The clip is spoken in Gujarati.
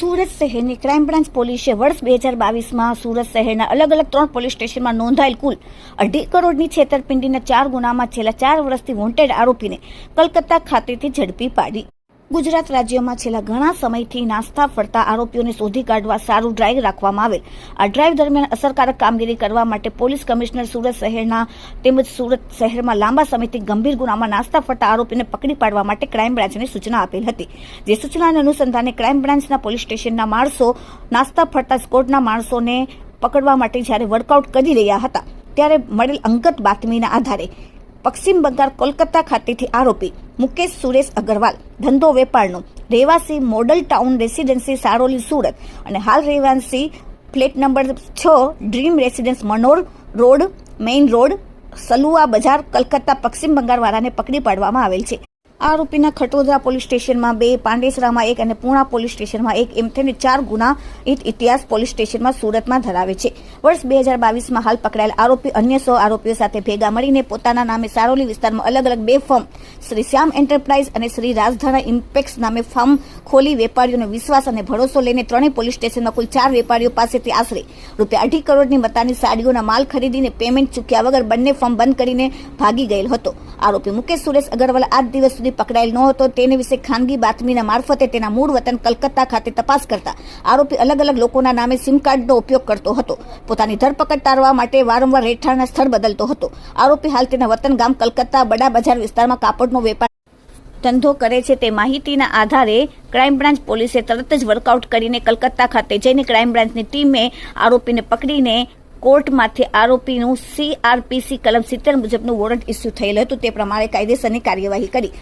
સુરત શહેરની ક્રાઇમ બ્રાન્ચ પોલીસે વર્ષ 2022માં સુરત શહેરના અલગ અલગ 3 પોલીસ સ્ટેશનમાં નોંધાયેલ કુલ 2.5 કરોડની છેતરપિંડીના 4 ગુનામાં છેલ્લા 4 વર્ષથી વોન્ટેડ આરોપીને કલકત્તા ખાતેથી ઝડપી પાડી. ગુજરાત રાજ્યમાં છેલ્લા ઘણા સમયથી નાસ્તા ફરતા આરોપીઓને શોધી કાઢવા સારું ડ્રાઈવ રાખવામાં આવેલ. આ ડ્રાઈવ દરમિયાન અસરકારક કામગીરી કરવા માટે પોલીસ કમિશનર સુરત શહેરના તેમજ સુરત શહેરમાં લાંબા સમયથી ગંભીર ગુનામાં નાસ્તા ફરતા આરોપીને પકડી પાડવા માટે ક્રાઇમ બ્રાન્ચને સૂચના આપેલ હતી. જે સૂચનાના અનુસંધાને ક્રાઇમ બ્રાન્ચના પોલીસ સ્ટેશનના માણસો નાસ્તા ફરતા સ્કોડના માણસોને પકડવા માટે જ્યારે વર્કઆઉટ કરી રહ્યા હતા ત્યારે મળેલ અંગત બાતમીના આધારે પશ્ચિમ બંગાળ કોલકાતા ખાતેથી આરોપી મુકેશ સુરેશ અગ્રવાલ ધંધો વેપારનો રહેવાસી model town residency Saroli Surat અને હાલ રહેવાસી flat number 6 dream residence manor road main road Salua Bazar Calcutta પશ્ચિમ બંગાળ વાળાને પકડી પાડવામાં આવેલ છે. આરોપીના ખટોદરા પોલીસ સ્ટેશનમાં 2, પાંડેસરામાં 1 અને પૂણા પોલીસ સ્ટેશનમાં 1 એમ થઈને 4 ગુના ઇતિહાસ પોલીસ સ્ટેશનમાં સુરતમાં ધરાવે છે. વર્ષ 2022માં હાલ પકડાયેલ આરોપી અન્ય 100 આરોપીઓ સાથે ભેગા મળીને પોતાના નામે સારોલી વિસ્તારમાં અલગ અલગ 2 ફર્મ શ્રી શ્યામ એન્ટરપ્રાઇઝ અને શ્રી રાજધાના ઇમ્પેક્સ નામે ફર્મ ખોલી વેપારીઓનો વિશ્વાસ અને ભરોસો લઈને 3 પોલીસ સ્ટેશનમાં કુલ 4 વેપારીઓ પાસેથી આશરે ₹2.5 કરોડની મતાની સાડીઓના માલ ખરીદીને પેમેન્ટ ચૂક્યા વગર બંને ફર્મ બંધ કરીને ભાગી ગયેલ હતો. આરોપી મુકેશ સુરેશ અગ્રવાલ આજ દિવસ સુધી પકડાયેલ ન હતો. તેને વિશે ખાનગી બાતમીના મારફતે તેના મૂળ વતન કલકત્તા ખાતે તપાસ કરતા આરોપી અલગ અલગ લોકોના નામે સિમ કાર્ડનો ઉપયોગ કરતો હતો. પોતાની ધરપકડ ટાળવા માટે વારંવાર રહેઠાણના સ્થળ બદલતો હતો. આરોપી હાલ તેના વતન ગામ કલકત્તા બડા બજાર વિસ્તારમાં કાપડનો વેપાર ધંધો કરે છે. તે માહિતીના આધારે ક્રાઇમ બ્રાન્ચ પોલીસે તરત જ વર્કઆઉટ કરીને કલકત્તા ખાતે જઈને ક્રાઇમ બ્રાન્ચની ટીમે આરોપીને પકડીને કોર્ટમાંથી આરોપીનું CRPC કલમ 70 મુજબનું વોરંટ ઇસ્યુ થયેલ હતું. તે પ્રમાણે કાયદેસરની કાર્યવાહી કરી